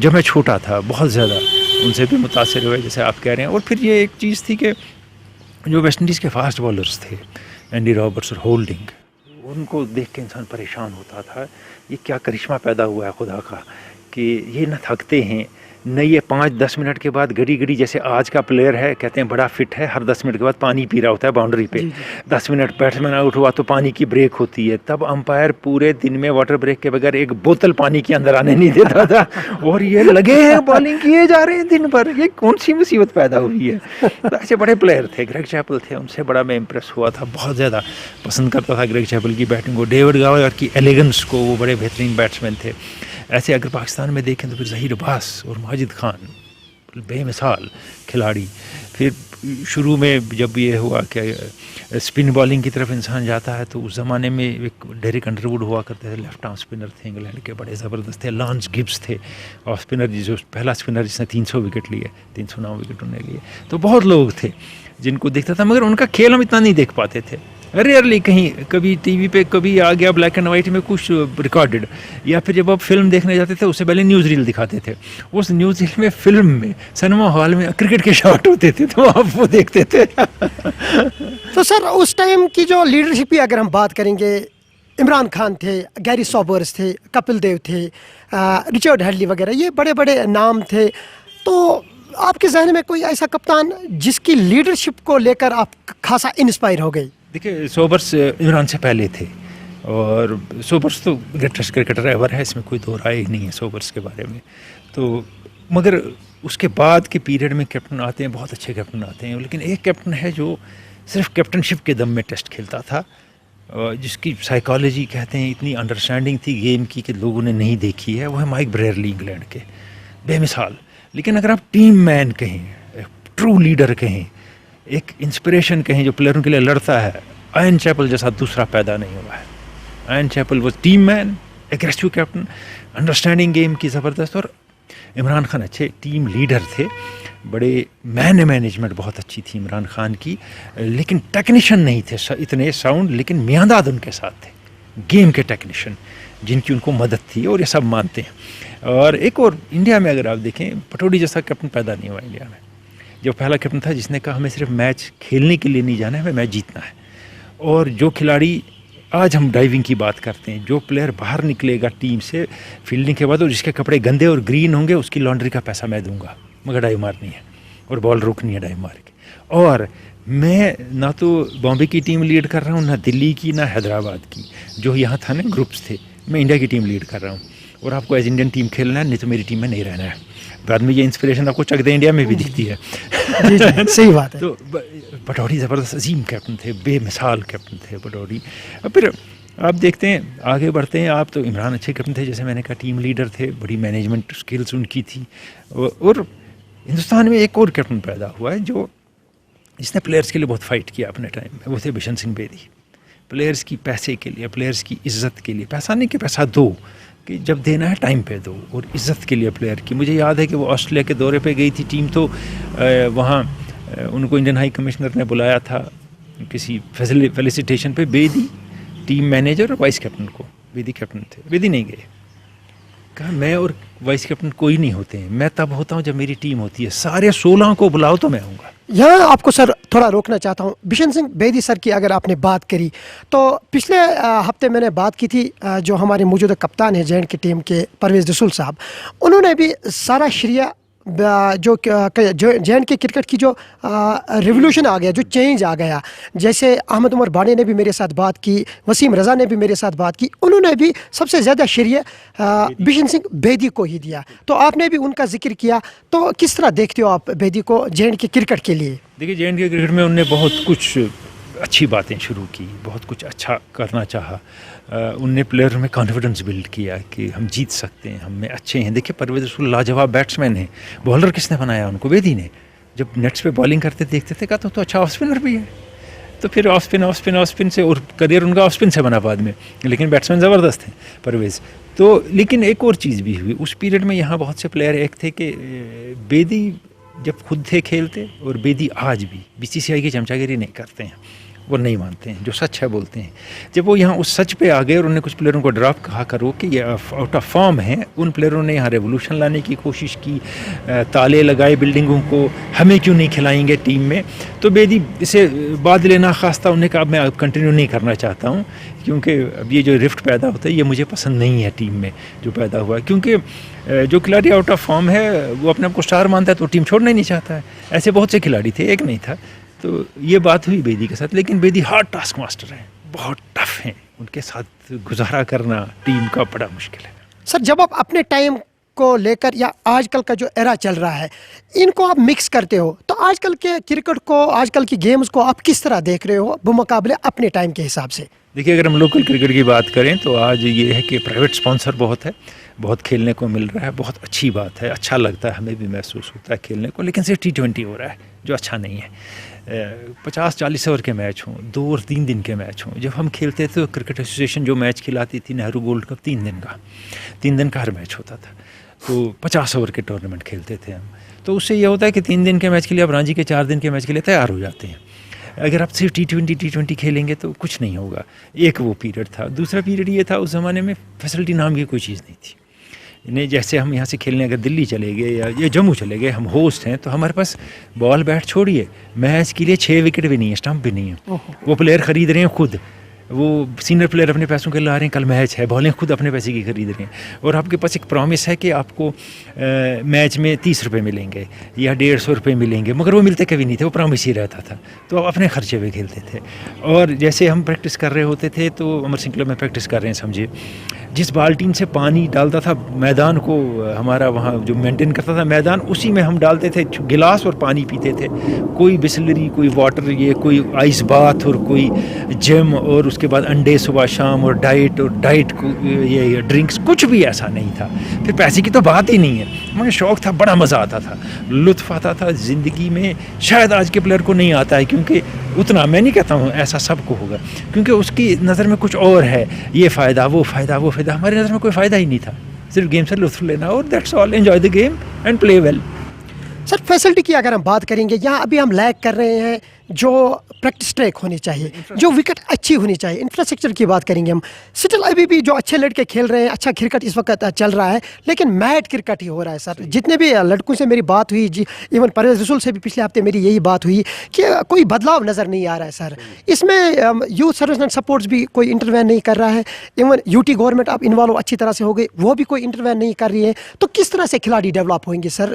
جب میں چھوٹا تھا بہت زیادہ ان سے بھی متاثر ہوئے جیسے آپ کہہ رہے ہیں. اور پھر یہ ایک چیز تھی کہ جو ویسٹ انڈیز کے فاسٹ بالرز تھے اینڈی رابرٹس اور ہولڈنگ, ان کو دیکھ کے انسان پریشان ہوتا تھا, یہ کیا کرشمہ پیدا ہوا ہے خدا کا کہ یہ نہ تھکتے ہیں نہ یہ 5-10 منٹ کے بعد گڑی گڑی, جیسے آج کا پلیئر ہے کہتے ہیں بڑا فٹ ہے, ہر 10 منٹ کے بعد پانی پی رہا ہوتا ہے باؤنڈری پہ. 10 منٹ بیٹسمین آؤٹ ہوا تو پانی کی بریک ہوتی ہے, تب امپائر پورے دن میں واٹر بریک کے بغیر ایک بوتل پانی کے اندر آنے نہیں دیتا تھا, اور یہ لگے ہیں بالنگ کیے جا رہے ہیں دن بھر, یہ کون سی مصیبت پیدا ہوئی ہے. تو ایسے بڑے پلیئر تھے, گریگ چیپل تھے, ان سے بڑا میں امپریس ہوا تھا, بہت زیادہ پسند کرتا تھا گریگ چیپل کی بیٹنگ کو, ڈیوڈ گاویئر کی ایلیگنس کو, وہ بڑے بہترین بیٹسمین تھے. ایسے اگر پاکستان میں دیکھیں تو پھر ظہیر عباس اور ماجد خان بے مثال کھلاڑی. پھر شروع میں جب یہ ہوا کہ اسپن بالنگ کی طرف انسان جاتا ہے تو اس زمانے میں ایک ڈیرک انڈروڈ ہوا کرتے تھے, لیفٹ آرم اسپنر تھے انگلینڈ کے, بڑے زبردست تھے. لانس گبس تھے آف اسپنر, جو پہلا اسپنر جس نے 300 وکٹ لیے, 309 وکٹ انہیں لیے. تو بہت لوگ تھے جن کو دیکھتا تھا, مگر ان کا کھیل ہم اتنا نہیں دیکھ پاتے تھے. ریئرلی کہیں کبھی ٹی وی پہ کبھی آ گیا بلیک اینڈ وائٹ میں کچھ ریکارڈڈ, یا پھر جب آپ فلم دیکھنے جاتے تھے اس سے پہلے نیوز ریل دکھاتے تھے. اس نیوز ریل میں فلم میں سنیما ہال میں کرکٹ کے شاٹ ہوتے تھے تو آپ وہ دیکھتے تھے. تو سر اس ٹائم کی جو لیڈرشپ کی اگر ہم بات کریں گے, عمران خان تھے, گیری سوبرز تھے, کپل دیو تھے, رچرڈ ہیڈلی وغیرہ, یہ بڑے بڑے نام تھے. تو آپ کے ذہن میں کوئی ایسا کپتان جس کی لیڈرشپ کو لے کر آپ خاصا انسپائر ہو گئی؟ دیکھیے سوبرس عمران سے پہلے تھے, اور سوبرس تو گریٹسٹ کرکٹر ایور ہے, اس میں کوئی دو رائے نہیں ہے سوبرس کے بارے میں. تو مگر اس کے بعد کے پیریڈ میں کیپٹن آتے ہیں, بہت اچھے کیپٹن آتے ہیں, لیکن ایک کیپٹن ہے جو صرف کیپٹن شپ کے دم میں ٹیسٹ کھیلتا تھا, جس کی سائیکالوجی کہتے ہیں اتنی انڈرسٹینڈنگ تھی گیم کی کہ لوگوں نے نہیں دیکھی ہے, وہ ہے مائک بریئرلی انگلینڈ کے, بے مثال. لیکن اگر آپ ٹیم مین کہیں, ٹرو لیڈر کہیں, ایک انسپریشن کہیں جو پلیئروں کے لیے لڑتا ہے, آئن چیپل جیسا دوسرا پیدا نہیں ہوا ہے. آئن چیپل وہ ٹیم مین, ایگریسو کیپٹن, انڈرسٹینڈنگ گیم کی زبردست. اور عمران خان اچھے ٹیم لیڈر تھے, بڑے مینجمنٹ بہت اچھی تھی عمران خان کی, لیکن ٹیکنیشین نہیں تھے اتنے ساؤنڈ, لیکن میانداد ان کے ساتھ تھے, گیم کے ٹیکنیشین جن کی ان کو مدد تھی, اور یہ سب مانتے ہیں. اور ایک اور انڈیا میں اگر آپ دیکھیں, پٹوڈی جیسا کیپٹن پیدا نہیں ہوا انڈیا میں, جو پہلا کیپٹن تھا جس نے کہا ہمیں صرف میچ کھیلنے کے لیے نہیں جانا ہے, ہمیں میچ جیتنا ہے. اور جو کھلاڑی, آج ہم ڈائیونگ کی بات کرتے ہیں, جو پلیئر باہر نکلے گا ٹیم سے فیلڈنگ کے بعد اور جس کے کپڑے گندے اور گرین ہوں گے, اس کی لانڈری کا پیسہ میں دوں گا, مگر ڈائیو مارنی ہے اور بال روکنی ہے ڈائیو مار کے. اور میں نہ تو بامبے کی ٹیم لیڈ کر رہا ہوں, نہ دلی کی, نہ حیدرآباد کی, جو یہاں تھا نا گروپس تھے, میں انڈیا کی ٹیم لیڈ کر رہا ہوں, اور آپ کو ایز انڈین ٹیم کھیلنا ہے, نہیں تو میری ٹیم میں نہیں رہنا ہے. بعد میں یہ انسپریشن آپ کو چک دے انڈیا میں بھی دکھتی ہے. جی صحیح بات ہے. تو پٹوڈی زبردست عظیم کیپٹن تھے, بے مثال کیپٹن تھے پٹوڈی. پھر آپ دیکھتے ہیں آگے بڑھتے ہیں آپ, تو عمران اچھے کیپٹن تھے, جیسے میں نے کہا ٹیم لیڈر تھے, بڑی مینجمنٹ اسکلز ان کی تھی. اور ہندوستان میں ایک اور کیپٹن پیدا ہوا ہے جو جس نے پلیئرس کے لیے بہت فائٹ کیا اپنے ٹائم میں, وہ تھے بشن سنگھ بیدی. پلیئرس کی پیسے کے لیے, پلیئرس کی عزت کے لیے, پیسہ نہیں کہ پیسہ دو, کہ جب دینا ہے ٹائم پہ دو, اور عزت کے لیے پلیئر کی. مجھے یاد ہے کہ وہ آسٹریلیا کے دورے پہ گئی تھی ٹیم, تو وہاں ان کو انڈین ہائی کمشنر نے بلایا تھا کسی فیلیسیٹیشن پہ, بیدی ٹیم مینیجر اور وائس کیپٹن کو, بیدی کیپٹن تھے, بیدی نہیں گئے. کہا میں اور وائس کیپٹن کوئی نہیں ہوتے ہیں, میں تب ہوتا ہوں جب میری ٹیم ہوتی ہے, سارے 16 کو بلاؤ تو میں آؤں گا. یہاں آپ کو سر تھوڑا روکنا چاہتا ہوں. بشن سنگھ بیدی سر کی اگر آپ نے بات کری, تو پچھلے ہفتے میں نے بات کی تھی, جو ہمارے موجودہ کپتان ہیں جے اینڈ کے ٹیم کے, پرویز رسول صاحب, انہوں نے بھی سارا شریعہ جو جے اینڈ کے کرکٹ کی جو ریولوشن آ گیا, جو چینج آ گیا, جیسے احمد عمر باڑے نے بھی میرے ساتھ بات کی, وسیم رضا نے بھی میرے ساتھ بات کی, انہوں نے بھی سب سے زیادہ شریعہ بشن سنگھ بیدی کو ہی دیا. تو آپ نے بھی ان کا ذکر کیا, تو کس طرح دیکھتے ہو آپ بیدی کو جے اینڈ کے کرکٹ کے لیے؟ دیکھیے جے اینڈ کے کرکٹ میں انہوں نے بہت کچھ اچھی باتیں شروع کی, بہت کچھ اچھا کرنا چاہا. ان نے پلیئر میں کانفیڈنس بلڈ کیا کہ ہم جیت سکتے ہیں, ہم میں اچھے ہیں. دیکھیے پرویز رسول لاجواب بیٹسمین ہیں, بالر کس نے بنایا ان کو؟ بیدی نے. جب نیٹس پہ بالنگ کرتے دیکھتے تھے, کہا تو اچھا آف اسپنر بھی ہے. تو پھر آف اسپن سے, اور کریئر ان کا آف اسپن سے بنا بعد میں, لیکن بیٹسمین زبردست ہیں پرویز. تو لیکن ایک اور چیز بھی ہوئی اس پیریڈ میں, یہاں بہت سے پلیئر ایک تھے کہ بیدی جب خود تھے کھیلتے, اور بیدی آج بھی BCCI کی چمچا گیری نہیں کرتے ہیں, وہ نہیں مانتے ہیں, جو سچ ہے بولتے ہیں. جب وہ یہاں اس سچ پہ آ گئے اور انہوں نے کچھ پلیئروں کو ڈراپ کہا کرو کہ یہ آؤٹ آف فارم ہیں, ان پلیئروں نے یہاں ریولوشن لانے کی کوشش کی, تالے لگائے بلڈنگوں کو, ہمیں کیوں نہیں کھلائیں گے ٹیم میں. تو بیدی اسے بعد لینا خواستہ انہوں نے کہا اب میں کنٹینیو نہیں کرنا چاہتا ہوں, کیونکہ اب یہ جو رفٹ پیدا ہوتا ہے یہ مجھے پسند نہیں ہے ٹیم میں جو پیدا ہوا ہے. کیونکہ جو کھلاڑی آؤٹ آف فارم ہے وہ اپنے آپ کو اسٹار مانتا ہے تو ٹیم چھوڑنا ہی نہیں چاہتا ہے. ایسے بہت سے کھلاڑی تھے, ایک نہیں تھا. تو یہ بات ہوئی بیدی کے ساتھ, لیکن بیدی ہارڈ ٹاسک ماسٹر ہیں, بہت ٹف ہیں, ان کے ساتھ گزارا کرنا ٹیم کا بڑا مشکل ہے. سر جب آپ اپنے ٹائم کو لے کر یا آج کل کا جو ایرا چل رہا ہے ان کو آپ مکس کرتے ہو, تو آج کل کے کرکٹ کو, آج کل کی گیمز کو آپ کس طرح دیکھ رہے ہو بمقابلے اپنے ٹائم کے حساب سے؟ دیکھیے اگر ہم لوکل کرکٹ کی بات کریں تو آج یہ ہے کہ پرائیویٹ سپانسر بہت ہے, بہت کھیلنے کو مل رہا ہے, بہت اچھی بات ہے, اچھا لگتا ہے, ہمیں بھی محسوس ہوتا ہے کھیلنے کو. لیکن صرف T20 ہو رہا ہے جو اچھا نہیں ہے. 50-40 اوور کے میچ ہوں, 2 اور 3 دن کے میچ ہوں. جب ہم کھیلتے تھے تو کرکٹ ایسوسیشن جو میچ کھلاتی تھی نہرو گولڈ کپ 3 دن کا ہر میچ ہوتا تھا. تو 50 اوور کے ٹورنامنٹ کھیلتے تھے ہم. تو اس سے یہ ہوتا ہے کہ 3 دن کے میچ کے لیے آپ رانجی کے 4 دن کے میچ کے لیے تیار ہو جاتے ہیں. اگر آپ صرف T20 کھیلیں گے تو کچھ نہیں ہوگا. ایک وہ پیریڈ تھا. دوسرا پیریڈ یہ تھا اس زمانے میں فیسلٹی نام کی کوئی چیز نہیں تھی. نہیں جیسے ہم یہاں سے کھیلنے اگر دلی چلے گئے یا جموں چلے گئے, ہم ہوسٹ ہیں, تو ہمارے پاس بال بیٹ چھوڑیے, میچ کے لیے 6 وکٹ بھی نہیں ہے, اسٹمپ بھی نہیں ہے. وہ پلیئر خرید رہے ہیں خود, وہ سینئر پلیئر اپنے پیسوں کے لا رہے ہیں, کل میچ ہے, بالیں خود اپنے پیسے کی خرید رہے ہیں. اور آپ کے پاس ایک پرومس ہے کہ آپ کو میچ میں 30 روپے ملیں گے یا 150 روپے ملیں گے, مگر وہ ملتے کبھی نہیں تھے, وہ پرومس ہی رہتا تھا. تو آپ اپنے خرچے پہ کھیلتے تھے. اور جیسے ہم پریکٹس کر رہے ہوتے تھے تو امر سنگھ کلب میں پریکٹس کر رہے ہیں سمجھے, جس بالٹین سے پانی ڈالتا تھا میدان کو, ہمارا وہاں جو مینٹین کرتا تھا میدان, اسی میں ہم ڈالتے تھے گلاس اور پانی پیتے تھے. کوئی بسلری, کوئی واٹر, یہ کوئی آئس باتھ اور کوئی جم, اور اس کے بعد انڈے صبح شام, اور ڈائٹ کو یہ ڈرنکس, کچھ بھی ایسا نہیں تھا. پھر پیسے کی تو بات ہی نہیں ہے. مجھے شوق تھا, بڑا مزہ آتا تھا, لطف آتا تھا زندگی میں. شاید آج کے پلیئر کو نہیں آتا ہے, کیونکہ اتنا میں نہیں کہتا ہوں ایسا سب کو ہوگا, کیونکہ اس کی نظر میں کچھ اور ہے, یہ فائدہ وہ فائدہ وہ فائدہ. ہماری نظر میں کوئی فائدہ ہی نہیں تھا, صرف گیم سے لطف لینا, اور that's all, enjoy the game and play well. Sir facility کی اگر ہم بات کریں گے, یہاں ابھی ہم لیک کر رہے ہیں جو پریکٹس ٹریک ہونی چاہیے, جو وکٹ اچھی ہونی چاہیے, انفراسٹرکچر کی بات کریں گے ہم. سٹل ابھی بھی جو اچھے لڑکے کھیل رہے ہیں, اچھا کرکٹ اس وقت چل رہا ہے, لیکن میٹ کرکٹ ہی ہو رہا ہے. سر جتنے بھی لڑکوں سے میری بات ہوئی, جی ایون پرویز رسول سے بھی پچھلے ہفتے میری یہی بات ہوئی کہ کوئی بدلاؤ نظر نہیں آ رہا ہے. سر اس میں یوتھ سروس اینڈ سپورٹس بھی کوئی انٹروین نہیں کر رہا ہے. ایون UT گورنمنٹ اب انوالو اچھی طرح سے ہو گئی, وہ بھی کوئی انٹروین نہیں کر رہی ہے. تو کس طرح سے کھلاڑی ڈیولپ ہوئیں گے سر,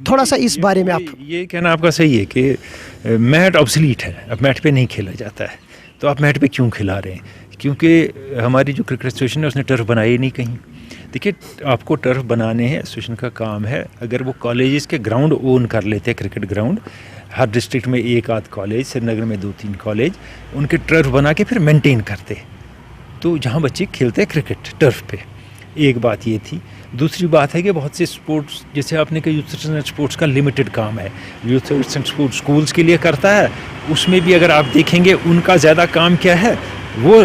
تھوڑا سا اس بارے میں آپ. یہ کہنا آپ کا صحیح ہے کہ میٹ آبسلیٹ ہے, اب میٹ پہ نہیں کھیلا جاتا ہے. تو آپ میٹ پہ کیوں کھلا رہے ہیں؟ کیونکہ ہماری جو کرکٹ ایسوسیشن ہے اس نے ٹرف بنائی نہیں کہیں. دیکھیے آپ کو ٹرف بنانے ہیں, ایسوسیشن کا کام ہے. اگر وہ کالجز کے گراؤنڈ اون کر لیتے, کرکٹ گراؤنڈ ہر ڈسٹرکٹ میں 1-8 کالج, سری نگر میں 2-3 کالج, ان کے ٹرف بنا کے پھر مینٹین کرتے, تو جہاں بچے کھیلتے کرکٹ ٹرف پہ. ایک بات یہ تھی. دوسری بات ہے کہ بہت سے اسپورٹس, جیسے آپ نے کہا یوتھ اسپورٹس کا لمیٹڈ کام ہے, یوتھ اسپورٹس اسکولس کے لیے کرتا ہے, اس میں بھی اگر آپ دیکھیں گے ان کا زیادہ کام کیا ہے, وہ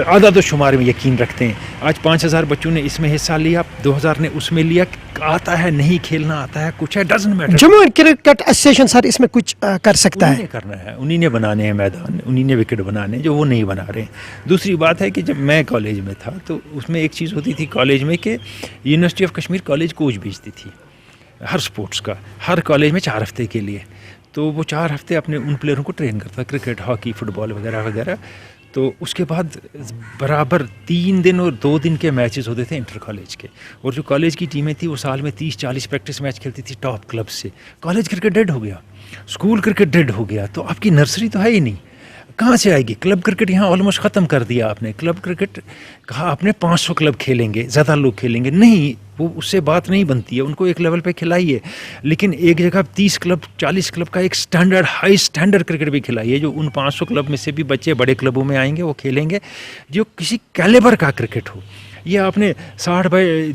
عدد و شمار میں یقین رکھتے ہیں. آج 5000 بچوں نے اس میں حصہ لیا, 2000 نے اس میں لیا, آتا ہے نہیں کھیلنا آتا ہے, کچھ ہے, doesn't matter. Jammu cricket association sir اس میں کچھ کر سکتا ہے, کرنا ہے, انہی نے بنانے ہیں میدان, انہی نے وکٹ بنانے, جو وہ نہیں بنا رہے ہیں. دوسری بات ہے کہ جب میں کالج میں تھا تو اس میں ایک چیز ہوتی تھی کالج میں کہ university of Kashmir college coach بھیجتی تھی ہر سپورٹس کا, ہر کالج میں 4 ہفتے کے لیے. تو وہ 4 ہفتے اپنے ان پلیئروں کو ٹرین کرتا, کرکٹ, ہاکی, فٹ بال وغیرہ وغیرہ. تو اس کے بعد برابر 3 دن اور 2 دن کے میچز ہوتے تھے انٹر کالج کے. اور جو کالج کی ٹیمیں تھیں وہ سال میں 30-40 پریکٹس میچ کھیلتی تھی ٹاپ کلب سے. کالج کرکٹ ڈیڈ ہو گیا, اسکول کرکٹ ڈیڈ ہو گیا, تو آپ کی نرسری تو ہے ہی نہیں, کہاں سے آئے گی؟ کلب کرکٹ یہاں آلموسٹ ختم کر دیا آپ نے. کلب کرکٹ کہا آپ نے 500 کلب کھیلیں گے, زیادہ لوگ کھیلیں گے, نہیں, وہ اس سے بات نہیں بنتی ہے. ان کو ایک لیول پہ کھلائیے, لیکن ایک جگہ 30 کلب 40 کلب کا ایک سٹینڈرڈ, ہائی سٹینڈرڈ کرکٹ بھی کھلائیے, جو ان 500 کلب میں سے بھی بچے بڑے کلبوں میں آئیں گے, وہ کھیلیں گے, جو کسی کیلیبر کا کرکٹ ہو. یہ آپ نے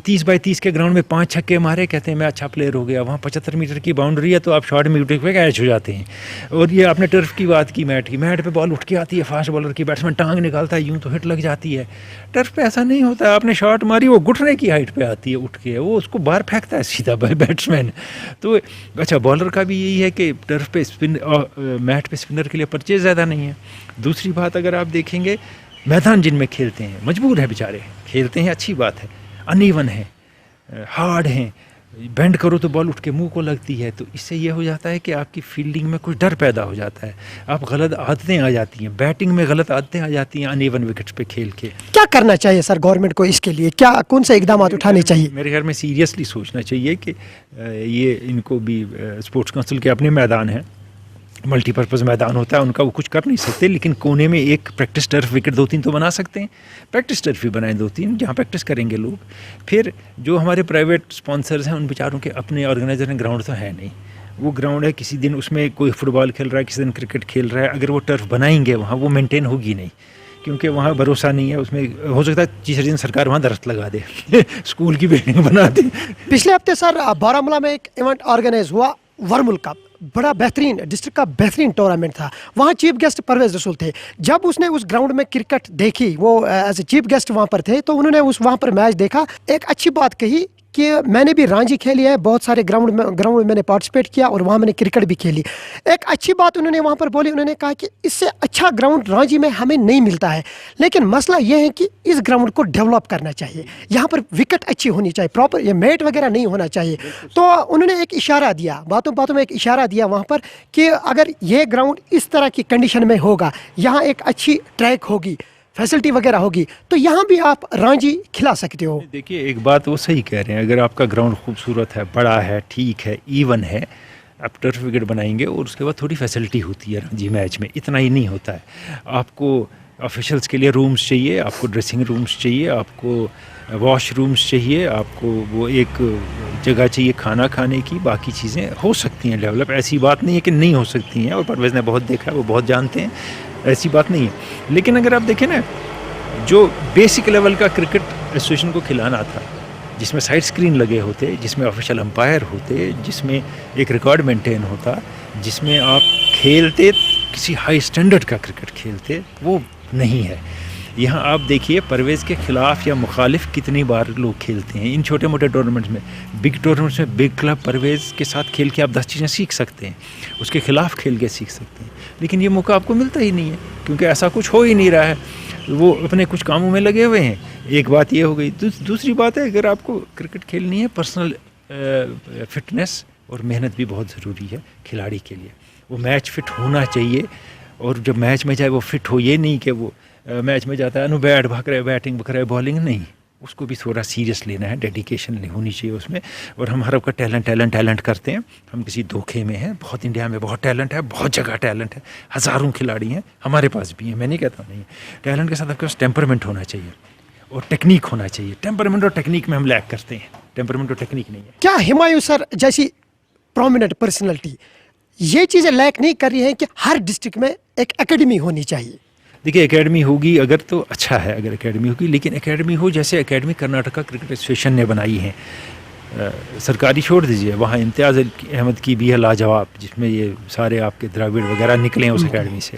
30x30 کے گراؤنڈ میں 5 چھکے مارے, کہتے ہیں میں اچھا پلیئر ہو گیا. وہاں 75 میٹر کی باؤنڈری ہے تو آپ شارٹ میٹر پہ کیچ ہو جاتے ہیں. اور یہ آپ نے ٹرف کی بات کی, میٹ پہ بال اٹھ کے آتی ہے فاسٹ بالر کی, بیٹسمین ٹانگ نکالتا ہے یوں تو ہٹ لگ جاتی ہے. ٹرف پہ ایسا نہیں ہوتا ہے, آپ نے شاٹ ماری وہ گھٹنے کی ہائٹ پہ آتی ہے اٹھ کے, وہ اس کو باہر پھینکتا ہے سیدھا بیٹسمین. تو اچھا بالر کا بھی یہی ہے کہ ٹرف پہ میٹ پہ اسپنر کے لیے پرچیز زیادہ نہیں ہے. دوسری بات اگر آپ دیکھیں گے میدان جن میں کھیلتے ہیں مجبور ہے بیچارے, کھیلتے ہیں اچھی بات ہے, ان ایون ہیں, ہارڈ ہیں, بینڈ کرو تو بال اٹھ کے منہ کو لگتی ہے, تو اس سے یہ ہو جاتا ہے کہ آپ کی فیلڈنگ میں کچھ ڈر پیدا ہو جاتا ہے, آپ غلط عادتیں آ جاتی ہیں, بیٹنگ میں غلط عادتیں آ جاتی ہیں ان ایون وکٹس پہ کھیل کے. کیا کرنا چاہیے سر گورنمنٹ کو اس کے لیے, کیا کون سے اقدامات اٹھانے چاہیے؟ میرے خیال میں سیریسلی سوچنا چاہیے کہ یہ ان کو بھی اسپورٹس کونسل کے اپنے میدان ہیں, ملٹی پرپز میدان ہوتا ہے ان کا, وہ کچھ کر نہیں سکتے, لیکن کونے میں ایک پریکٹس ٹرف وکٹ 2-3 تو بنا سکتے ہیں. پریکٹس ٹرف بھی بنائیں 2-3 جہاں پریکٹس کریں گے لوگ. پھر جو ہمارے پرائیویٹ اسپانسرز ہیں ان بیچاروں کے اپنے آرگنائزر ہیں, گراؤنڈ تو ہے نہیں, وہ گراؤنڈ ہے کسی دن اس میں کوئی فٹ بال کھیل رہا ہے, کسی دن کرکٹ کھیل رہا ہے, اگر وہ ٹرف بنائیں گے وہاں وہ مینٹین ہوگی نہیں, کیونکہ وہاں بھروسہ نہیں ہے اس میں. ہو سکتا ہے تیسرے دن سرکار وہاں درخت لگا دے, اسکول کی بلڈنگ بنا دے. پچھلے ہفتے سر بارہمولہ میں ایک ایونٹ آرگنائز ہوا, ورمل کپ, بڑا بہترین ڈسٹرکٹ کا بہترین ٹورنامنٹ تھا. وہاں چیف گیسٹ پرویز رسول تھے. جب اس نے اس گراؤنڈ میں کرکٹ دیکھی, وہ ایز اے چیف گیسٹ وہاں پر تھے, تو انہوں نے وہاں پر میچ دیکھا. ایک اچھی بات کہی کہ میں نے بھی رانجی کھیلی ہے, بہت سارے گراؤنڈ میں نے پارٹیسپیٹ کیا اور وہاں میں نے کرکٹ بھی کھیلی. ایک اچھی بات انہوں نے وہاں پر بولی, انہوں نے کہا کہ اس سے اچھا گراؤنڈ رانجی میں ہمیں نہیں ملتا ہے, لیکن مسئلہ یہ ہے کہ اس گراؤنڈ کو ڈیولپ کرنا چاہیے, یہاں پر وکٹ اچھی ہونی چاہیے, پراپر یہ میٹ وغیرہ نہیں ہونا چاہیے. تو انہوں نے ایک اشارہ دیا, باتوں میں ایک اشارہ دیا وہاں پر کہ اگر یہ گراؤنڈ اس طرح کی کنڈیشن میں ہوگا, یہاں ایک اچھی ٹریک ہوگی, فیسلٹی وغیرہ ہوگی, تو یہاں بھی آپ رانجی کھلا سکتے ہو. دیکھیے ایک بات وہ صحیح کہہ رہے ہیں, اگر آپ کا گراؤنڈ خوبصورت ہے, بڑا ہے, ٹھیک ہے, ایون ہے, آپ ٹرف وکٹ بنائیں گے اور اس کے بعد تھوڑی فیسلٹی ہوتی ہے رانجی میچ میں, اتنا ہی نہیں ہوتا ہے. آپ کو آفیشلس کے لیے رومز چاہیے, آپ کو ڈریسنگ رومز چاہیے, آپ کو واش رومز چاہیے, آپ کو وہ ایک جگہ چاہیے کھانا کھانے کی, باقی چیزیں ہو سکتی ہیں ڈیولپ, ایسی بات نہیں ہے کہ نہیں ہو سکتی ہیں, اور پرویز نے بہت دیکھا ہے, وہ بہت جانتے ہیں, ایسی بات نہیں ہے. لیکن اگر آپ دیکھیں نا, جو بیسک لیول کا کرکٹ ایسوسیشن کو کھلانا تھا, جس میں سائڈ اسکرین لگے ہوتے, جس میں آفیشیل امپائر ہوتے, جس میں ایک ریکارڈ مینٹین ہوتا, جس میں آپ کھیلتے کسی ہائی اسٹینڈرڈ کا کرکٹ کھیلتے, وہ نہیں ہے. یہاں آپ دیکھیے پرویز کے خلاف یا مخالف کتنی بار لوگ کھیلتے ہیں ان چھوٹے موٹے ٹورنامنٹس میں. بگ ٹورنامنٹس میں بگ کلب پرویز کے ساتھ کھیل کے آپ 10 چیزیں سیکھ سکتے ہیں, اس کے خلاف کھیل کے سیکھ سکتے ہیں, لیکن یہ موقع آپ کو ملتا ہی نہیں ہے, کیونکہ ایسا کچھ ہو ہی نہیں رہا ہے. وہ اپنے کچھ کاموں میں لگے ہوئے ہیں. ایک بات یہ ہو گئی. دوسری بات ہے, اگر آپ کو کرکٹ کھیلنی ہے, پرسنل فٹنس اور محنت بھی بہت ضروری ہے کھلاڑی کے لیے. وہ میچ فٹ ہونا چاہیے, اور جب میچ میں جائے وہ فٹ ہو, یہ نہیں کہ وہ میچ میں جاتا ہے انو بیٹ بھاگ رہے, بیٹنگ بھاگ رہے, بالنگ نہیں, اس کو بھی تھوڑا سیریس لینا ہے, ڈیڈیکیشن ہونی چاہیے اس میں. اور ہم ہر وقت ٹیلنٹ کرتے ہیں, ہم کسی دھوکے میں ہیں. بہت انڈیا میں بہت ٹیلنٹ ہے, بہت جگہ ٹیلنٹ ہے, ہزاروں کھلاڑی ہیں, ہمارے پاس بھی ہیں, میں نہیں کہتا نہیں. ٹیلنٹ کے ساتھ آپ کے پاس ٹیمپرمنٹ ہونا چاہیے اور ٹیکنیک ہونا چاہیے. ٹیمپرمنٹ اور ٹیکنیک میں ہم لیک کرتے ہیں, ٹیمپرمنٹ اور ٹیکنیک نہیں ہے. کیا ہمایوں سر جیسی پرومیننٹ پرسنالٹی یہ چیزیں لیک نہیں کر رہی ہیں کہ ہر ڈسٹرکٹ میں ایک اکیڈمی ہونی چاہیے؟ دیکھیے اکیڈمی ہوگی اگر تو اچھا ہے, اگر اکیڈمی ہوگی, لیکن اکیڈمی ہو جیسے اکیڈمی کرناٹکا کرکٹ ایسوسیشن نے بنائی ہیں, سرکاری چھوڑ دیجیے, وہاں امتیاز احمد کی بھی ہے لاجواب, جس میں یہ سارے آپ کے دراوڑ وغیرہ نکلے ہیں اس اکیڈمی سے,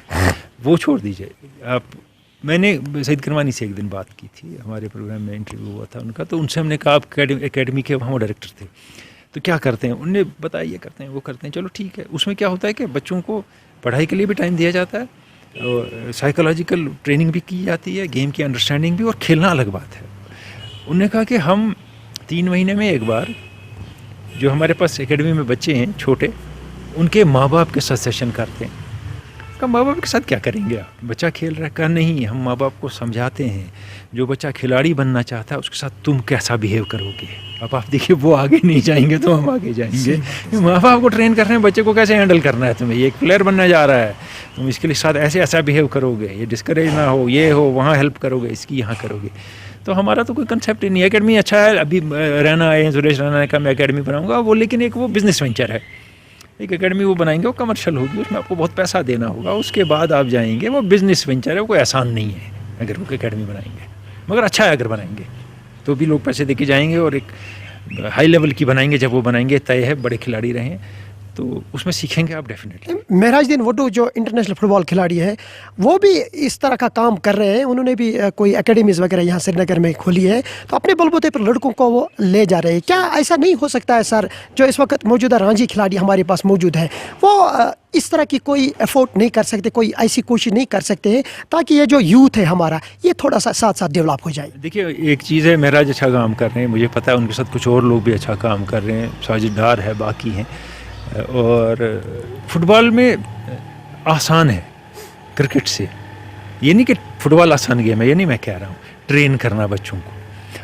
وہ چھوڑ دیجیے آپ. میں نے سعید کرمانی سے ایک دن بات کی تھی, ہمارے پروگرام میں انٹرویو ہوا تھا ان کا, تو ان سے ہم نے کہا آپ اکیڈمی کے وہاں وہ ڈائریکٹر تھے, تو کیا کرتے ہیں, انہوں نے بتایا یہ کرتے ہیں وہ کرتے ہیں. چلو ٹھیک ہے, اس میں کیا ہوتا ہے کہ بچوں کو پڑھائی کے لیے بھی ٹائم دیا جاتا ہے, سائیکولوجیکل ٹریننگ بھی کی جاتی ہے, گیم کی انڈرسٹینڈنگ بھی, اور کھیلنا الگ بات ہے. انہوں نے کہا کہ ہم 3 مہینے میں ایک بار جو ہمارے پاس اکیڈمی میں بچے ہیں چھوٹے, ان کے ماں باپ کے ساتھ سیشن کرتے ہیں. کہا ماں باپ کے ساتھ کیا کریں گے آپ, بچہ کھیل رہا ہے؟ کہا نہیں, ہم ماں باپ کو سمجھاتے ہیں جو بچہ کھلاڑی بننا چاہتا ہے اس کے ساتھ تم کیسا بیہیو کرو گے. اب آپ دیکھیے وہ آگے نہیں جائیں گے تو ہم آگے جائیں گے. ماں باپ کو ٹرین کر رہے ہیں بچے کو کیسے ہینڈل کرنا ہے, تمہیں یہ ایک پلیئر بننا جا رہا ہے, تم اس کے لیے ساتھ ایسا بیہیو کرو گے, یہ ڈسکریج نہ ہو, یہ ہو, وہاں ہیلپ کرو گے, اس کی یہاں کرو گے. تو ہمارا تو کوئی کنسیپٹ ہی نہیں ہے. اکیڈمی اچھا ہے, ابھی رہنا آئے ہیں سریش رائنا نے کہا میں اکیڈمی بناؤں گا, وہ لیکن ایک وہ بزنس وینچر ہے. ایک اکیڈمی وہ بنائیں گے, وہ کمرشل ہوگی, اس میں آپ کو بہت پیسہ دینا ہوگا, اس کے بعد آپ جائیں گے. وہ بزنس وینچر ہے, وہ کوئی آسان نہیں ہے اگر وہ اکیڈمی بنائیں گے, مگر اچھا ہے اگر بنائیں گے. تو بھی لوگ پیسے دے کے جائیں گے اور ایک ہائی لیول کی بنائیں گے. جب وہ بنائیں گے طے ہے بڑے کھلاڑی رہیں تو اس میں سیکھیں گے آپ ڈیفینیٹلی. مہراج الدین وڈو جو انٹرنیشنل فٹ بال کھلاڑی ہے وہ بھی اس طرح کا کام کر رہے ہیں. انہوں نے بھی کوئی اکیڈمیز وغیرہ یہاں سری نگر میں کھولی ہے تو اپنے بلبوتے پر لڑکوں کو وہ لے جا رہے ہیں. کیا ایسا نہیں ہو سکتا ہے سر جو اس وقت موجودہ رانجی کھلاڑی ہمارے پاس موجود ہے وہ اس طرح کی کوئی ایفورٹ نہیں کر سکتے, کوئی ایسی کوشش نہیں کر سکتے ہیں تاکہ یہ جو یوتھ ہے ہمارا یہ تھوڑا سا ساتھ ساتھ ڈیولپ ہو جائے؟ دیکھیے ایک چیز ہے, مہراج اچھا کام کر رہے ہیں, مجھے پتہ ہے ان کے ساتھ کچھ اور لوگ بھی اچھا کام کر رہے ہیں, ساجد ڈار ہے, باقی ہیں. اور فٹ بال میں آسان ہے کرکٹ سے. یہ نہیں کہ فٹ بال آسان گیم ہے, یہ نہیں میں کہہ رہا ہوں. ٹرین کرنا بچوں کو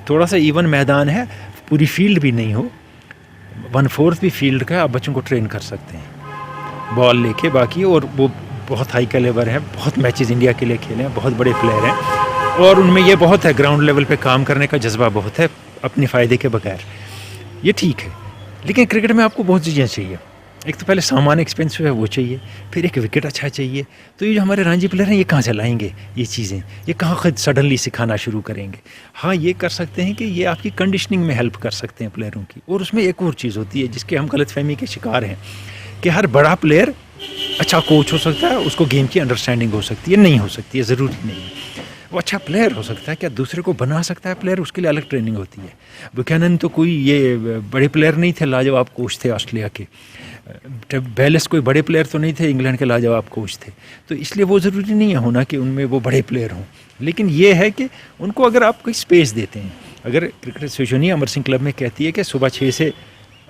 تھوڑا سا ایون میدان ہے, پوری فیلڈ بھی نہیں ہو, 1/4 بھی فیلڈ کا آپ بچوں کو ٹرین کر سکتے ہیں بال لے کے. باقی اور وہ بہت ہائی کیلیبر ہیں, بہت میچز انڈیا کے لیے کھیلے ہیں, بہت بڑے پلیئر ہیں اور ان میں یہ بہت ہے, گراؤنڈ لیول پہ کام کرنے کا جذبہ بہت ہے اپنے فائدے کے بغیر. یہ ٹھیک ہے, لیکن کرکٹ میں آپ کو بہت چیزیں چاہیے. ایک تو پہلے سامان ایکسپینسو ہے وہ چاہیے, پھر ایک وکٹ اچھا چاہیے. تو یہ جو ہمارے رانجی پلیئر ہیں یہ کہاں سے لائیں گے یہ چیزیں؟ یہ کہاں خود سڈنلی سکھانا شروع کریں گے؟ ہاں یہ کر سکتے ہیں کہ یہ آپ کی کنڈیشننگ میں ہیلپ کر سکتے ہیں پلیئروں کی. اور اس میں ایک اور چیز ہوتی ہے جس کے ہم غلط فہمی کے شکار ہیں کہ ہر بڑا پلیئر اچھا کوچ ہو سکتا ہے, اس کو گیم کی انڈرسٹینڈنگ ہو سکتی ہے. نہیں ہو سکتی ہے, ضروری نہیں ہے. وہ اچھا پلیئر ہو سکتا ہے, کیا دوسرے کو بنا سکتا ہے پلیئر, اس کے لیے الگ ٹریننگ ہوتی ہے. بوکینن تو کوئی یہ بڑے پلیئر نہیں تھے, لاجواب کوچ تھے آسٹریلیا کے. بیلس کوئی بڑے پلیئر تو نہیں تھے, انگلینڈ کے لاجواب کوچ تھے. تو اس لیے وہ ضروری نہیں ہے ہونا کہ ان میں وہ بڑے پلیئر ہوں, لیکن یہ ہے کہ ان کو اگر آپ کوئی اسپیس دیتے ہیں. اگر cricket association Amar Singh club میں کہتی ہے کہ صبح 6 سے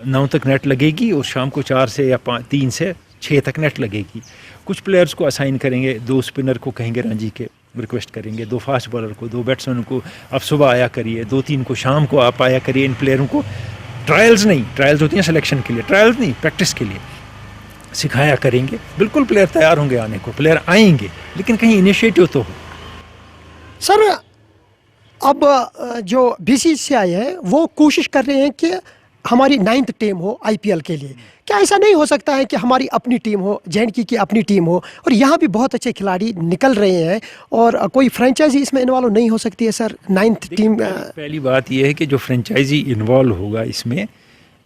9 تک نیٹ لگے گی اور شام کو 4 سے یا 3 سے 6 تک نیٹ لگے گی. کچھ پلیئرز کو اسائن کریں گے, 2 اسپنر کو کہیں گے رانجی کے ریکویسٹ کریں گے, 2 فاسٹ بالر کو, 2 بیٹسمین کو آپ صبح آیا کریے, 2-3 کو شام کو آپ آیا کریے. ان پلیئروں کو ٹرائلز نہیں, ٹرائلز ہوتی ہیں سلیکشن کے لیے, ٹرائلز نہیں پریکٹس کے لیے سکھایا کریں گے. بالکل پلیئر تیار ہوں گے آنے کو, پلیئر آئیں گے, لیکن کہیں انیشیٹو تو ہو. سر اب جو BCCI ہے وہ کوشش کر رہے ہیں کہ ہماری 9th ٹیم ہو IPL کے لیے. کیا ایسا نہیں ہو سکتا ہے کہ ہماری اپنی ٹیم ہو, JNK کی اپنی ٹیم ہو, اور یہاں بھی بہت اچھے کھلاڑی نکل رہے ہیں اور کوئی فرینچائزی اس میں انوالو نہیں ہو سکتی ہے سر 9th ٹیم؟ پہلی بات یہ ہے کہ جو فرینچائزی انوالو ہوگا اس میں,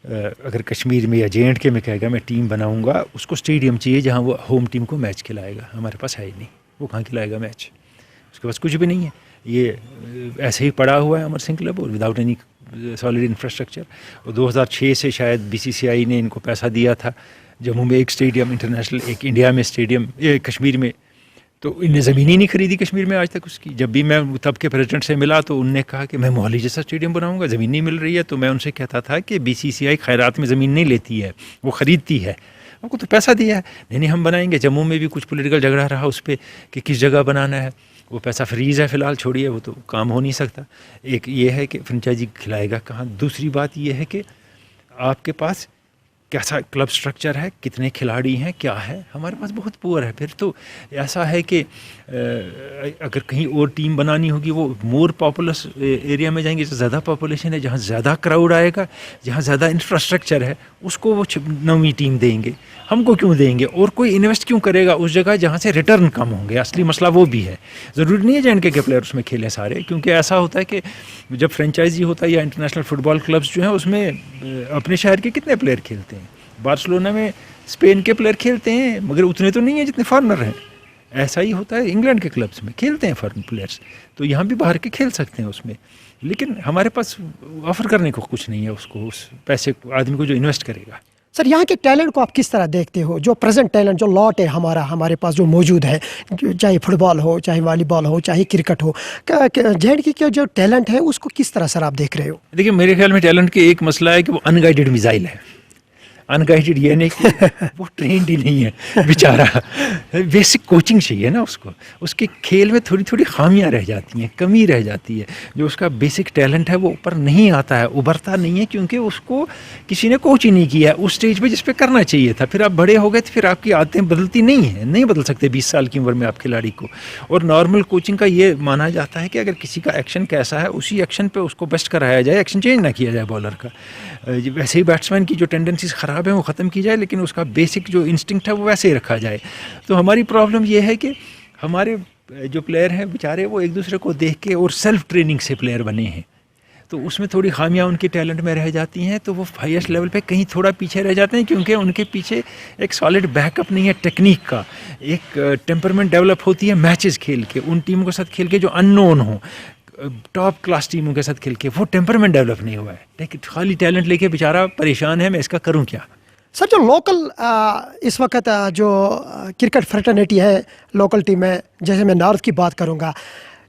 اگر کشمیر میں یا JNK میں کہے گا میں ٹیم بناؤں گا, اس کو اسٹیڈیم چاہیے جہاں وہ ہوم ٹیم کو میچ کھلائے گا. ہمارے پاس ہے ہی نہیں, وہ کہاں کھلائے گا میچ, اس کے پاس کچھ بھی نہیں ہے. یہ ایسے ہی پڑا ہوا ہے امر سنگھ کلب اور وداؤٹ اینی سالڈ انفراسٹرکچر. اور 2006 سے شاید BCCI نے ان کو پیسہ دیا تھا, جموں میں ایک اسٹیڈیم انٹرنیشنل, ایک انڈیا میں اسٹیڈیم, کشمیر میں تو ان نے زمین ہی نہیں خریدی کشمیر میں آج تک اس کی. جب بھی میں تب کے پریزیڈنٹ سے ملا تو ان نے کہا کہ میں موہلی جیسا اسٹیڈیم بناؤں گا, زمین نہیں مل رہی ہے. تو میں ان سے کہتا تھا کہ BCCI خیرات میں زمین نہیں لیتی ہے, وہ خریدتی ہے. ان کو تو پیسہ دیا ہے, نہیں ہم بنائیں گے. جموں میں بھی کچھ پولیٹیکل جھگڑا رہا اس پہ کہ کس جگہ بنانا ہے, وہ پیسہ فریز ہے فی الحال, چھوڑیے, وہ تو کام ہو نہیں سکتا. ایک یہ ہے کہ فرنچائزی کھلائے گا کہاں. دوسری بات یہ ہے کہ آپ کے پاس کیسا کلب سٹرکچر ہے, کتنے کھلاڑی ہیں, کیا ہے. ہمارے پاس بہت پور ہے. پھر تو ایسا ہے کہ اگر کہیں اور ٹیم بنانی ہوگی, وہ مور پاپولس ایریا میں جائیں گے, زیادہ پاپولیشن ہے, جہاں زیادہ کراؤڈ آئے گا, جہاں زیادہ انفراسٹرکچر ہے, اس کو وہ 9ویں ٹیم دیں گے. ہم کو کیوں دیں گے, اور کوئی انویسٹ کیوں کرے گا اس جگہ جہاں سے ریٹرن کم ہوں گے. اصلی مسئلہ وہ بھی ہے. ضروری نہیں ہے JNK کے پلیئر اس میں کھیلیں سارے, کیونکہ ایسا ہوتا ہے کہ جب فرینچائزی ہوتا ہے یا انٹرنیشنل فٹ بال کلبس جو ہیں اس میں اپنے شہر کے کتنے پلیئر کھیلتے ہیں. بارسلونا میں اسپین کے پلیئر کھیلتے ہیں, مگر اتنے تو نہیں ہیں جتنے فارنر ہیں. ایسا ہی ہوتا ہے انگلینڈ کے کلبس میں, کھیلتے ہیں فارن پلیئرس, تو یہاں بھی باہر کے کھیل سکتے ہیں اس میں. لیکن ہمارے پاس آفر کرنے کو کچھ نہیں ہے اس کو, اس پیسے آدمی کو جو انویسٹ کرے گا. سر یہاں کے ٹیلنٹ کو آپ کس طرح دیکھتے ہو, جو پریزنٹ ٹیلنٹ جو لاٹ ہے ہمارے پاس جو موجود ہے, چاہے فٹ بال ہو, چاہے والی بال ہو, چاہے کرکٹ ہو, JNK کے جو ٹیلنٹ ہے اس کو کس طرح سر آپ دیکھ رہے ہو؟ دیکھیے میرے خیال میں ٹیلنٹ کے ایک مسئلہ ہے کہ وہ ان گائیڈڈ میزائل ہے. ان گائیڈڈ یہ نہیں کہ وہ ٹرینڈ ہی نہیں ہے بیچارہ. بیسک کوچنگ چاہیے نا اس کو. اس کے کھیل میں تھوڑی تھوڑی خامیاں رہ جاتی ہیں, کمی رہ جاتی ہے. جو اس کا بیسک ٹیلنٹ ہے وہ اوپر نہیں آتا ہے, ابھرتا نہیں ہے, کیونکہ اس کو کسی نے کوچ ہی نہیں کیا ہے اس اسٹیج پہ جس پہ کرنا چاہیے تھا. پھر آپ بڑے ہو گئے تو پھر آپ کی عادتیں بدلتی نہیں ہیں, نہیں بدل سکتے 20 سال کی عمر میں آپ کھلاڑی کو. اور نارمل کوچنگ کا یہ مانا جاتا ہے کہ اگر کسی کا ایکشن کیسا ہے اسی ایکشن پہ اس کو بیسٹ کرایا جائے, ایکشن چینج نہ کیا جائے بالر کا. ویسے ہی بیٹسمین کی جو ٹینڈنسیز خراب ہیں وہ ختم کی جائے, لیکن اس کا بیسک جو انسٹنکٹ ہے وہ ویسے ہی رکھا جائے. تو ہماری پرابلم یہ ہے کہ ہمارے جو پلیئر ہیں بیچارے وہ ایک دوسرے کو دیکھ کے اور سیلف ٹریننگ سے پلیئر بنے ہیں. تو اس میں تھوڑی خامیاں ان کے ٹیلنٹ میں رہ جاتی ہیں, تو وہ ہائیسٹ لیول پہ کہیں تھوڑا پیچھے رہ جاتے ہیں, کیونکہ ان کے پیچھے ایک سالڈ بیک اپ نہیں ہے ٹیکنیک کا. ایک ٹیمپرمنٹ ڈیولپ ہوتی ہے میچز کھیل کے, ان ٹیموں کے ساتھ کھیل کے جو ان نون ہوں, ٹاپ کلاس ٹیموں کے ساتھ کھیل کے, وہ ٹیمپرمنٹ ڈیولپ نہیں ہوا ہے. خالی ٹیلنٹ لے کے بیچارہ پریشان ہے, میں اس کا کروں کیا. سر جو لوکل اس وقت جو کرکٹ فریٹرنیٹی ہے لوکل ٹیم میں, جیسے میں نارتھ کی بات کروں گا,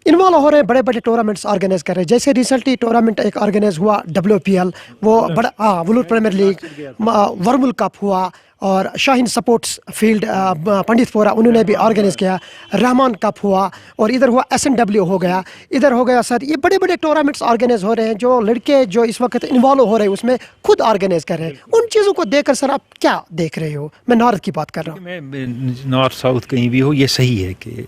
انوالو ہو رہے ہیں, بڑے بڑے ٹورنامنٹس آرگنائز کر رہے ہیں. جیسے ریسنٹلی ٹورنامنٹ ایک آرگنائز ہوا WPL, وہ بڑا ولر پریمیئر لیگ, ورمل کپ ہوا, اور شاہین سپورٹس فیلڈ پنڈت پورہ انہوں نے بھی آرگنائز کیا, رحمان کپ ہوا, اور ادھر ہوا SNW ہو گیا, ادھر ہو گیا. سر یہ بڑے بڑے ٹورنامنٹس آرگنائز ہو رہے ہیں, جو لڑکے جو اس وقت انوالو ہو رہے ہیں اس میں خود آرگنائز کر رہے ہیں. ان چیزوں کو دیکھ کر سر آپ کیا دیکھ رہے ہو؟ میں نارتھ کی بات کر رہا ہوں. میں نارتھ ساؤتھ کہیں بھی ہو, یہ صحیح ہے کہ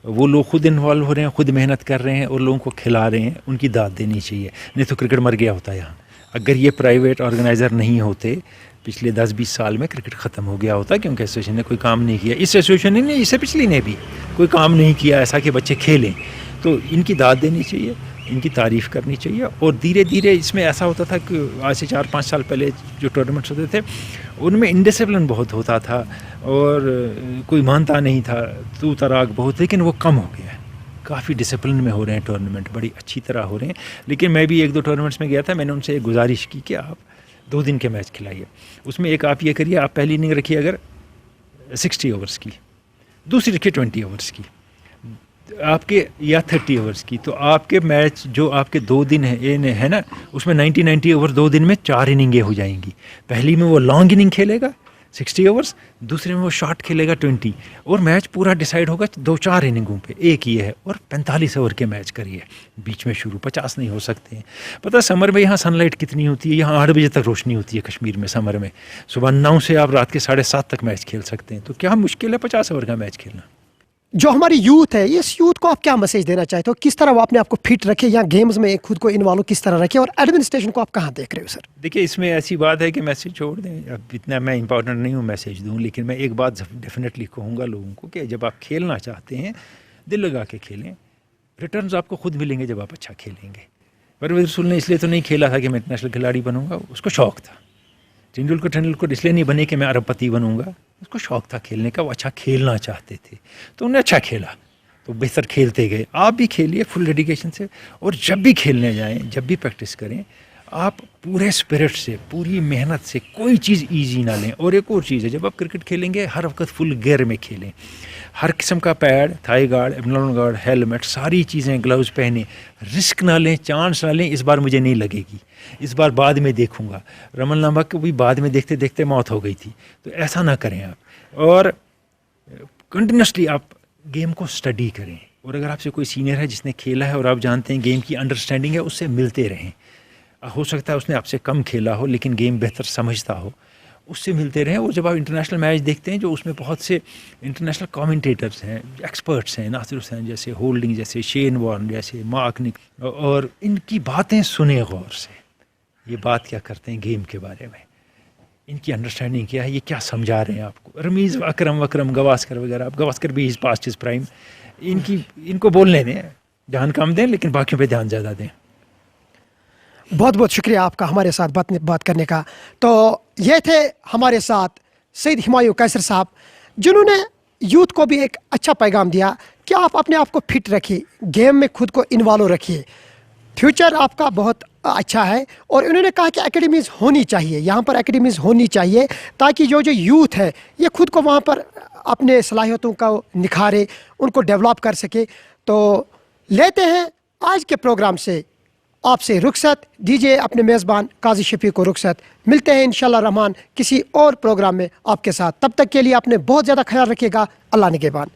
وہ لوگ خود انوالو ہو رہے ہیں, خود محنت کر رہے ہیں, اور لوگوں کو کھلا رہے ہیں. ان کی داد دینی چاہیے, نہیں تو کرکٹ مر گیا ہوتا ہے یہاں. اگر یہ پرائیویٹ آرگنائزر نہیں ہوتے پچھلے 10-20 سال میں کرکٹ ختم ہو گیا ہوتا, کیونکہ ایسوسیشن نے کوئی کام نہیں کیا. اس ایسوسیشن نے, اس سے پچھلی نے بھی کوئی کام نہیں کیا ایسا کہ بچے کھیلیں. تو ان کی داد دینی چاہیے, ان کی تعریف کرنی چاہیے. اور دھیرے دھیرے اس میں ایسا ہوتا تھا کہ آج سے 4-5 سال پہلے جو ٹورنامنٹس ہوتے تھے ان میں انڈسپلن بہت ہوتا تھا, اور کوئی مانتا نہیں تھا, تو تراک بہت, لیکن وہ کم ہو گیا ہے. کافی ڈسپلن میں ہو رہے ہیں ٹورنامنٹ, بڑی اچھی طرح ہو رہے ہیں. لیکن میں بھی 1-2 ٹورنامنٹس میں گیا تھا, میں نے ان سے ایک گزارش کی کہ آپ 2 دن کے میچ کھلائیے. اس میں ایک آپ یہ کریے, آپ پہلی اننگ رکھیے اگر 60 اوورس کی, دوسری رکھیے 20 اوورس کی, آپ کے یا 30 اوورس کی. تو آپ کے میچ جو آپ کے 2 دن ہے نا, اس میں 90 اوور 2 دن میں 4 اننگیں ہو جائیں گی. پہلی میں وہ لانگ اننگ کھیلے گا 60 اوورس, دوسرے میں وہ شارٹ کھیلے گا 20, اور میچ پورا ڈیسائیڈ ہوگا 2-4 اننگوں پہ. ایک یہ ہے, اور 45 اوور کے میچ کریے, بیچ میں شروع 50 نہیں ہو سکتے ہیں. پتہ سمر میں یہاں سن لائٹ کتنی ہوتی ہے, یہاں 8 بجے تک روشنی ہوتی ہے کشمیر میں سمر میں. صبح 9 سے آپ رات کے 7:30 تک میچ کھیل سکتے ہیں. تو کیا مشکل ہے 50 اوور کا میچ کھیلنا. جو ہماری یوتھ ہے, اس یوتھ کو آپ کیا میسج دینا چاہتے ہو؟ کس طرح وہ اپنے آپ کو فٹ رکھے, یا گیمز میں خود کو انوالو کس طرح رکھے, اور ایڈمنسٹریشن کو آپ کہاں دیکھ رہے ہو سر؟ دیکھیے اس میں ایسی بات ہے کہ میسیج چھوڑ دیں, اب اتنا میں امپورٹنٹ نہیں ہوں میسیج دوں, لیکن میں ایک بات ڈیفینیٹلی کہوں گا لوگوں کو کہ جب آپ کھیلنا چاہتے ہیں دل لگا کے کھیلیں. ریٹرنز آپ کو خود ملیں گے جب آپ اچھا کھیلیں گے. پرویز رسول نے اس لیے تو نہیں کھیلا تھا کہ میں انٹرنیشنل کھلاڑی بنوں گا, اس کو شوق تھا. ٹنڈولکر اس لیے نہیں بنے کہ میں ارب پتی بنوں گا, اس کو شوق تھا کھیلنے کا, وہ اچھا کھیلنا چاہتے تھے, تو انہوں نے اچھا کھیلا, تو بہتر کھیلتے گئے. آپ بھی کھیلیے فل ڈیڈیکیشن سے, اور جب بھی کھیلنے جائیں, جب بھی پریکٹس کریں, آپ پورے اسپرٹ سے, پوری محنت سے, کوئی چیز ایزی نہ لیں. اور ایک اور چیز ہے, جب آپ کرکٹ کھیلیں گے ہر وقت فل گیئر میں کھیلیں. ہر قسم کا pad, thigh guard, abdominal guard, helmet, ساری چیزیں, گلوز پہنیں. رسک نہ لیں, چانس نہ لیں, اس بار مجھے نہیں لگے گی, اس بار بعد میں دیکھوں گا. رمن لمبا کو بھی بعد میں دیکھتے دیکھتے موت ہو گئی تھی. تو ایسا نہ کریں آپ, اور کنٹینیوسلی آپ گیم کو اسٹڈی کریں. اور اگر آپ سے کوئی سینئر ہے جس نے کھیلا ہے اور آپ جانتے ہیں گیم کی انڈرسٹینڈنگ ہے, اس سے ملتے رہیں. ہو سکتا ہے اس نے آپ سے کم کھیلا ہو لیکن گیم بہتر سمجھتا ہو, اس سے ملتے رہیں. اور جب آپ انٹرنیشنل میچ دیکھتے ہیں جو اس میں بہت سے انٹرنیشنل کامنٹیٹرز ہیں, ایکسپرٹس ہیں, ناصر حسین جیسے, ہولڈنگ جیسے, شین وارن جیسے, مارک نک, اور ان کی باتیں سنیں غور سے. یہ بات کیا کرتے ہیں گیم کے بارے میں, ان کی انڈرسٹینڈنگ کیا ہے, یہ کیا سمجھا رہے ہیں آپ کو. رمیز اکرم گواسکر وغیرہ, اب گواسکر بھی از پاسٹ از پرائم, ان کو بولنے دیں, دھیان کم دیں لیکن باقیوں پہ دھیان زیادہ دیں. بہت بہت شکریہ آپ کا ہمارے ساتھ بات کرنے کا. تو یہ تھے ہمارے ساتھ سید ہمایوں قیصر صاحب, جنہوں نے یوتھ کو بھی ایک اچھا پیغام دیا کہ آپ اپنے آپ کو فٹ رکھیے, گیم میں خود کو انوالو رکھیے, فیوچر آپ کا بہت اچھا ہے. اور انہوں نے کہا کہ اکیڈمیز ہونی چاہیے, یہاں پر اکیڈمیز ہونی چاہیے تاکہ جو یوتھ ہے یہ خود کو وہاں پر اپنے صلاحیتوں کا نکھارے, ان کو ڈیولپ کر سکے. تو لیتے ہیں آج کے پروگرام سے آپ سے رخصت, دیجیے اپنے میزبان قاضی شفیق کو رخصت. ملتے ہیں انشاءاللہ رحمان کسی اور پروگرام میں آپ کے ساتھ. تب تک کے لیے اپنے بہت زیادہ خیال رکھیے گا. اللہ نگہبان.